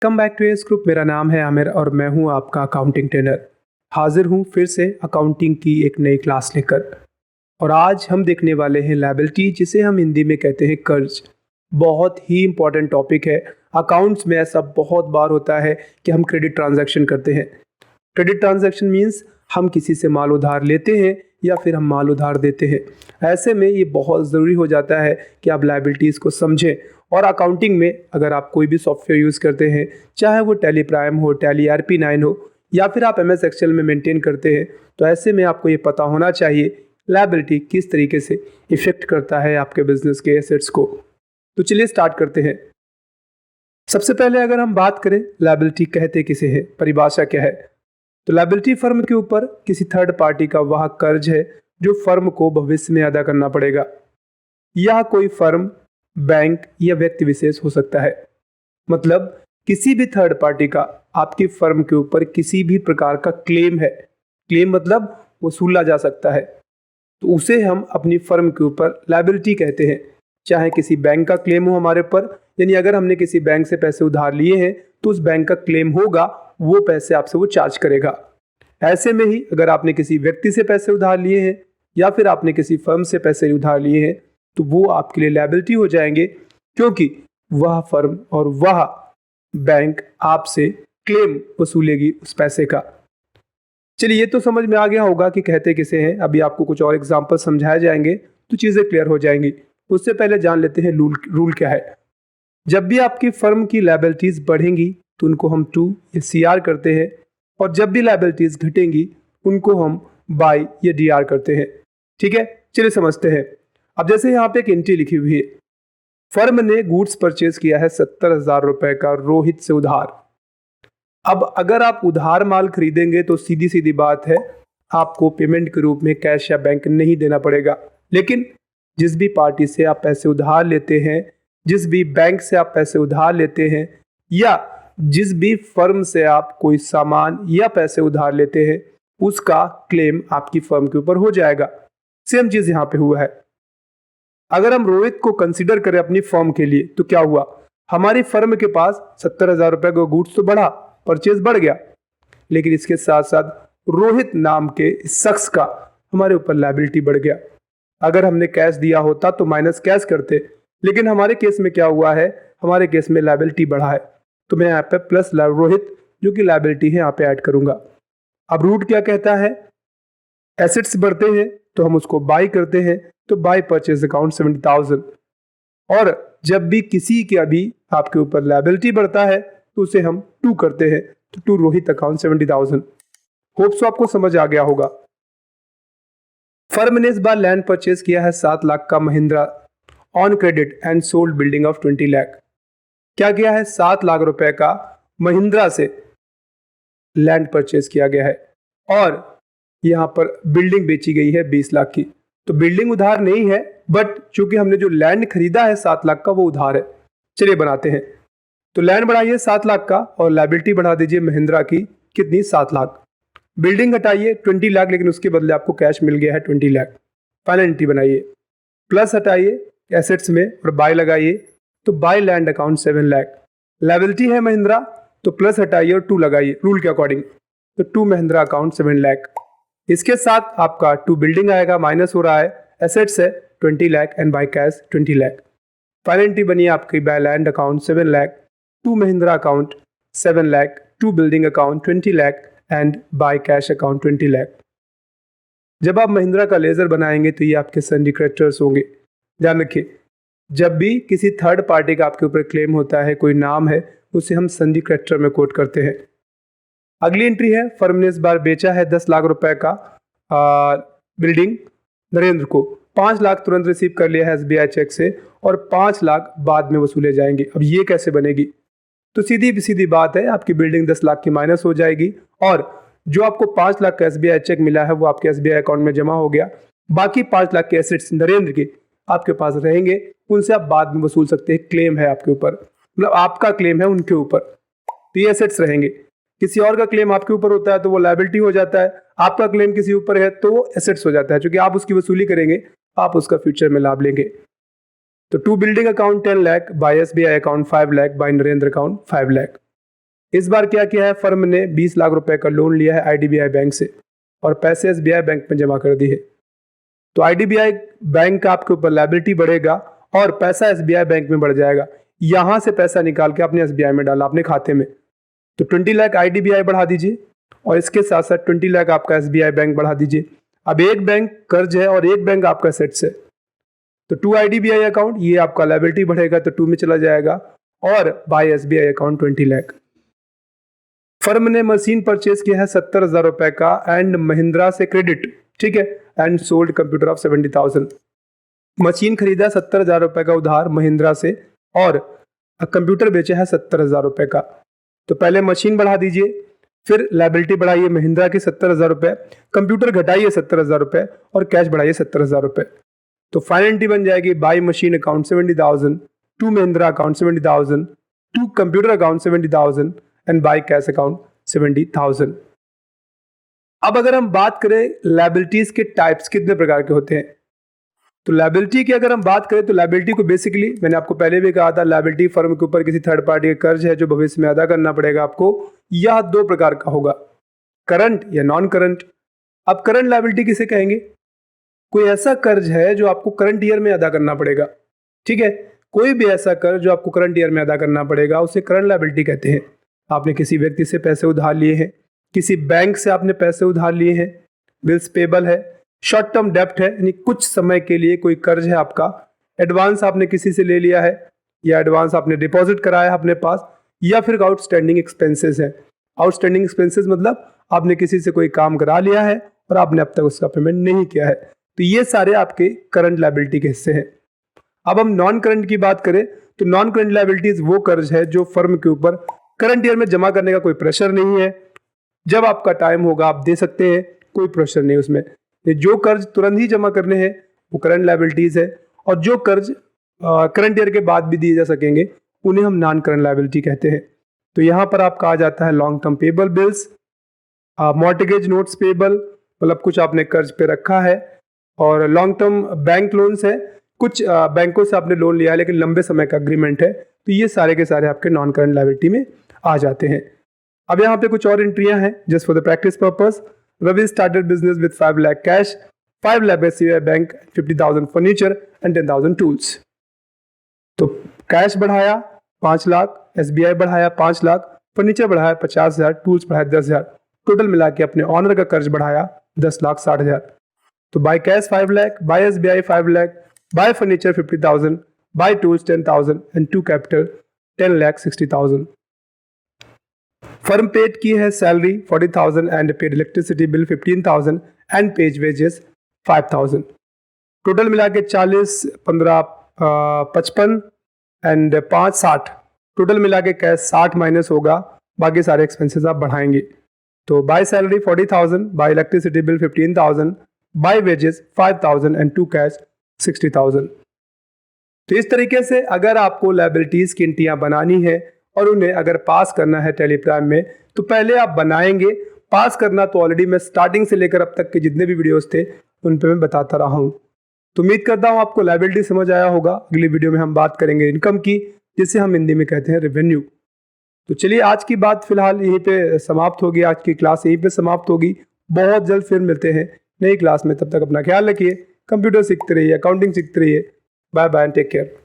Come back to S group. मेरा नाम है आमिर और मैं हूं आपका अकाउंटिंग ट्रेनर। हाजिर हूं फिर से अकाउंटिंग की एक नई क्लास लेकर। और आज हम देखने वाले हैं लायबिलिटी, जिसे हम हिंदी में कहते हैं कर्ज। बहुत ही इंपॉर्टेंट टॉपिक है। अकाउंट्स में ऐसा बहुत बार होता है कि हम क्रेडिट ट्रांजैक्शन करते हैं। क्रेडिट ट्रांजैक्शन मीन्स हम किसी से माल उधार लेते हैं या फिर हम माल उधार देते हैं। ऐसे में ये बहुत ज़रूरी हो जाता है कि आप लायबिलिटीज़ को समझें। और अकाउंटिंग में अगर आप कोई भी सॉफ्टवेयर यूज़ करते हैं, चाहे वो टैली प्राइम हो, टैली ERP9 हो, या फिर आप MS एक्सेल में मेंटेन करते हैं, तो ऐसे में आपको ये पता होना चाहिए लायबिलिटी किस तरीके से इफेक्ट करता है आपके बिजनेस के एसेट्स को। तो चलिए स्टार्ट करते हैं। सबसे पहले अगर हम बात करें लायबिलिटी कहते किसे हैं, परिभाषा क्या है, तो लायबिलिटी फर्म के ऊपर किसी थर्ड पार्टी का वह कर्ज है जो फर्म को भविष्य में अदा करना पड़ेगा। यह कोई फर्म, बैंक या व्यक्ति विशेष हो सकता है। मतलब किसी भी थर्ड पार्टी का आपकी फर्म के ऊपर किसी भी प्रकार का क्लेम है, क्लेम मतलब वसूला जा सकता है, तो उसे हम अपनी फर्म के ऊपर लायबिलिटी कहते हैं। चाहे किसी बैंक का क्लेम हो हमारे ऊपर, यानी अगर हमने किसी बैंक से पैसे उधार लिए हैं तो उस बैंक का क्लेम होगा, वो पैसे आपसे वो चार्ज करेगा। ऐसे में ही अगर आपने किसी व्यक्ति से पैसे उधार लिए हैं या फिर आपने किसी फर्म से पैसे उधार लिए हैं, तो वो आपके लिए लायबिलिटी हो जाएंगे, क्योंकि वह फर्म और वह बैंक आपसे क्लेम वसूलेगी उस पैसे का। चलिए, ये तो समझ में आ गया होगा कि कहते किसे हैं। अभी आपको कुछ और एग्जांपल समझाए जाएंगे तो चीज़ें क्लियर हो जाएंगी। उससे पहले जान लेते हैं रूल क्या है। जब भी आपकी फर्म की लायबिलिटीज बढ़ेंगी तो उनको हम टू या CR करते हैं, और जब भी लायबिलिटीज घटेंगी उनको हम बाय या DR करते हैं। ठीक है, चलिए समझते हैं। अब जैसे यहाँ पे एक एंट्री लिखी हुई है, फर्म ने गुड्स परचेज किया है 70,000 रुपए का रोहित से उधार। अब अगर आप उधार माल खरीदेंगे तो सीधी सीधी बात है, आपको पेमेंट के रूप में कैश या बैंक नहीं देना पड़ेगा। लेकिन जिस भी पार्टी से आप पैसे उधार लेते हैं, जिस भी बैंक से आप पैसे उधार लेते हैं, या जिस भी फर्म से आप कोई सामान या पैसे उधार लेते हैं, उसका क्लेम आपकी फर्म के ऊपर हो जाएगा। सेम चीज यहाँ पे हुआ है। अगर हम रोहित को कंसीडर करें अपनी फर्म के लिए, तो क्या हुआ, हमारी फर्म के पास 70,000 रुपए का गुड्स तो बढ़ा, परचेज बढ़ गया, लेकिन इसके साथ साथ रोहित नाम के शख्स का हमारे ऊपर लायबिलिटी बढ़ गया। अगर हमने कैश दिया होता तो माइनस कैश करते, लेकिन हमारे केस में क्या हुआ है, हमारे केस में लायबिलिटी बढ़ा है, तो मैं यहाँ पे प्लस रोहित जो कि लायबिलिटी है यहाँ पे ऐड करूंगा। अब रूट क्या कहता है, एसेट्स बढ़ते हैं तो हम उसको बाय करते हैं, तो बाय परचेज अकाउंट 70,000। और जब भी किसी के अभी आपके ऊपर लायबिलिटी बढ़ता है तो उसे हम टू करते हैं, तो to Rohit account 70,000। Hope so आपको समझ आ गया होगा। फर्म ने इस बार लैंड परचेज किया है 7 लाख का Mahindra on credit and sold building of 20 lakh. क्या किया है, 7 लाख रुपए का महिंद्रा से लैंड परचेज किया गया है और यहाँ पर बिल्डिंग बेची गई है 20 लाख की। तो बिल्डिंग उधार नहीं है, बट चूंकि हमने जो लैंड खरीदा है 7 लाख का वो उधार है। चलिए बनाते हैं। तो लैंड बढ़ाइए 7 लाख का और लायबिलिटी बढ़ा दीजिए महिंद्रा की, कितनी, 7 लाख। बिल्डिंग हटाइए 20 लाख, लेकिन उसके बदले आपको कैश मिल गया है 20 लाख। फाइनल एंट्री बनाइए, प्लस हटाइए एसेट्स में और बाय लगाइए, तो by land account 7 lakh. Liability है महिंद्रा, तो प्लस हटाइए और 2 लगाइए रूल के अकॉर्डिंग, तो 2 महिंद्रा अकाउंट 7 लाख। इसके साथ आपका 2 बिल्डिंग आएगा, माइनस हो रहा है, एसेट्स है 20 lakh and by cash 20 lakh. Final entry बनी आपकी by land account 7 lakh, 2 Mahindra account 7 lakh, 2 building account 20 lakh and by cash account 20 lakh. जब आप महिंद्रा का लेजर बनाएंगे तो ये आपके सन्डी क्रेडिटर्स होंगे। ध्यान रखिए, जब भी किसी थर्ड पार्टी का आपके ऊपर क्लेम होता है, कोई नाम है, उसे हम सन्डी क्रेडिटर में कोट करते हैं। अगली एंट्री है, फर्म ने इस बार बेचा है 10 लाख रुपए का बिल्डिंग नरेंद्र को। 5 लाख तुरंत रिसीव कर लिया है SBI चेक से और 5 लाख बाद में वसूले जाएंगे। अब ये कैसे बनेगी, तो सीधी सीधी बात है, आपकी बिल्डिंग 10 लाख की माइनस हो जाएगी और जो आपको 5 लाख का SBI चेक मिला है वो आपके SBI अकाउंट में जमा हो गया। बाकी 5 लाख के एसेट्स नरेंद्र के आपके पास रहेंगे, उनसे आप बाद में वसूल सकते हैं। क्लेम है आपके ऊपर, मतलब आपका क्लेम है उनके ऊपर, तो ये एसेट्स रहेंगे। किसी और का क्लेम आपके ऊपर होता है तो वो लायबिलिटी हो जाता है, आपका क्लेम किसी ऊपर है तो वो एसेट्स हो जाता है, क्योंकि आप उसकी वसूली करेंगे, आप उसका फ्यूचर में लाभ लेंगे। तो 2 building account 10 lakh, by SBI account 5 lakh, by Narendra account 5 lakh. इस बार क्या किया है, फर्म ने 20 लाख रुपए का लोन लिया है IDBI बैंक से और पैसे SBI बैंक में जमा कर दिए। तो IDBI बैंक का आपके ऊपर लायबिलिटी बढ़ेगा और पैसा SBI बैंक में बढ़ जाएगा। यहां से पैसा निकाल के आपने SBI में डाला अपने खाते में, तो 20 लाख IDBI बढ़ा दीजिए और इसके साथ साथ 20 लाख आपका SBI बैंक बढ़ा दीजिए। अब एक बैंक कर्ज है और एक बैंक आपका सेट्स है, तो 2 IDBI अकाउंट, ये आपका लायबिलिटी बढ़ेगा तो 2 में चला जाएगा, और by SBI account 20 lakh. Firm ने मशीन परचेज किया है 70,000 रुपए का एंड महिंद्रा से क्रेडिट, ठीक है, and sold computer of 70,000। Machine खरीदा 70,000 रुपए का उधार महिंद्रा से और कंप्यूटर बेचा है 70,000 रुपए का। तो पहले मशीन बढ़ा दीजिए, फिर लायबिलिटी बढ़ाइए महिंद्रा की 70,000 रुपए, कंप्यूटर घटाइए 70,000 रुपए और कैश बढ़ाइए 70,000 रुपए। तो फाइनल एंट्री बन जाएगी by machine account 70,000, to Mahindra account 70,000, to computer account 70,000 and by cash account 70,000। अब अगर हम बात करें लायबिलिटीज के टाइप्स कितने प्रकार के होते हैं, तो लायबिलिटी की अगर हम बात करें तो लायबिलिटी को बेसिकली मैंने आपको पहले भी कहा था, लायबिलिटी फर्म के ऊपर किसी थर्ड पार्टी का कर्ज है जो भविष्य में अदा करना पड़ेगा आपको। यह 2 प्रकार का होगा, करंट या नॉन करंट। अब करंट लायबिलिटी किसे कहेंगे, कोई ऐसा कर्ज है जो आपको करंट ईयर में अदा करना पड़ेगा, ठीक है, कोई भी ऐसा कर्ज जो आपको करंट ईयर में अदा करना पड़ेगा उसे करंट लायबिलिटी कहते हैं। आपने किसी व्यक्ति से पैसे उधार लिए हैं, किसी बैंक से आपने पैसे उधार लिए हैं, बिल्स पेबल है, शॉर्ट टर्म डेप्ट है, यानी कुछ समय के लिए कोई कर्ज है आपका, एडवांस आपने किसी से ले लिया है या एडवांस आपने डिपॉजिट कराया है अपने पास, या फिर आउटस्टैंडिंग एक्सपेंसेस है। आउटस्टैंडिंग एक्सपेंसेस मतलब आपने किसी से कोई काम करा लिया है और आपने अब तक उसका पेमेंट नहीं किया है, तो ये सारे आपके करंट लायबिलिटी के हिस्से हैं। अब हम नॉन करंट की बात करें तो नॉन करंट लायबिलिटीज वो कर्ज है जो फर्म के ऊपर करंट ईयर में जमा करने का कोई प्रेशर नहीं है, जब आपका टाइम होगा आप दे सकते हैं, कोई प्रेशर नहीं उसमें। जो कर्ज तुरंत ही जमा करने हैं वो करंट लायबिलिटीज है, और जो कर्ज करंट ईयर के बाद भी दिए जा सकेंगे उन्हें हम नॉन करंट लायबिलिटी कहते हैं। तो यहाँ पर आपका आ जाता है long term payable bills, mortgage notes payable, मतलब कुछ आपने कर्ज पे रखा है, और लॉन्ग टर्म बैंक लोन्स है, कुछ बैंकों से आपने लोन लिया है लेकिन लंबे समय का अग्रीमेंट है, तो ये सारे के सारे आपके नॉन करंट लायबिलिटी में आ जाते हैं। अब यहाँ पे कुछ और एंट्रियां हैं just for the practice purpose. Ravi started business with 5 lakh cash, 5 lakh SBI bank, 50,000 furniture and 10,000 tools. तो कैश बढ़ाया 5 लाख, SBI बढ़ाया 5 लाख, फर्नीचर बढ़ाया 50,000, टूल्स बढ़ाया 10,000, टोटल मिला के अपने ऑनर का कर्ज बढ़ाया 10,60,000। तो by cash 5 lakh, by SBI 5 lakh, by furniture 50,000, by tools 10,000 and to capital 10,60,000। Firm paid की है salary 40,000 and paid electricity bill 15,000 and pays wages 5,000। Total मिला के 40, 15, 55 एंड 5, 60। टोटल मिला के कैश 60 माइनस होगा, बाकी सारे एक्सपेंसेस आप बढ़ाएंगे। तो by salary 40,000, by electricity bill 15,000, by wages 5,000 and to cash 60,000। तो इस तरीके से अगर आपको लायबिलिटीज की एंट्रियां बनानी है और उन्हें अगर पास करना है टैली प्राइम में, तो पहले आप बनाएंगे। पास करना तो ऑलरेडी मैं स्टार्टिंग से लेकर अब तक के जितने भी वीडियोस थे उन पे मैं बताता रहा हूं। तो उम्मीद करता हूं आपको लायबिलिटी समझ आया होगा। अगली वीडियो में हम बात करेंगे इनकम की, जिसे हम हिंदी में कहते हैं रेवेन्यू। तो चलिए आज की बात फिलहाल यहीं पे समाप्त होगी, आज की क्लास यहीं पे समाप्त होगी। बहुत जल्द फिर मिलते हैं नई क्लास में, तब तक अपना ख्याल रखिए, कंप्यूटर सीखते रहिए, अकाउंटिंग सीखते रहिए। Bye bye and take care.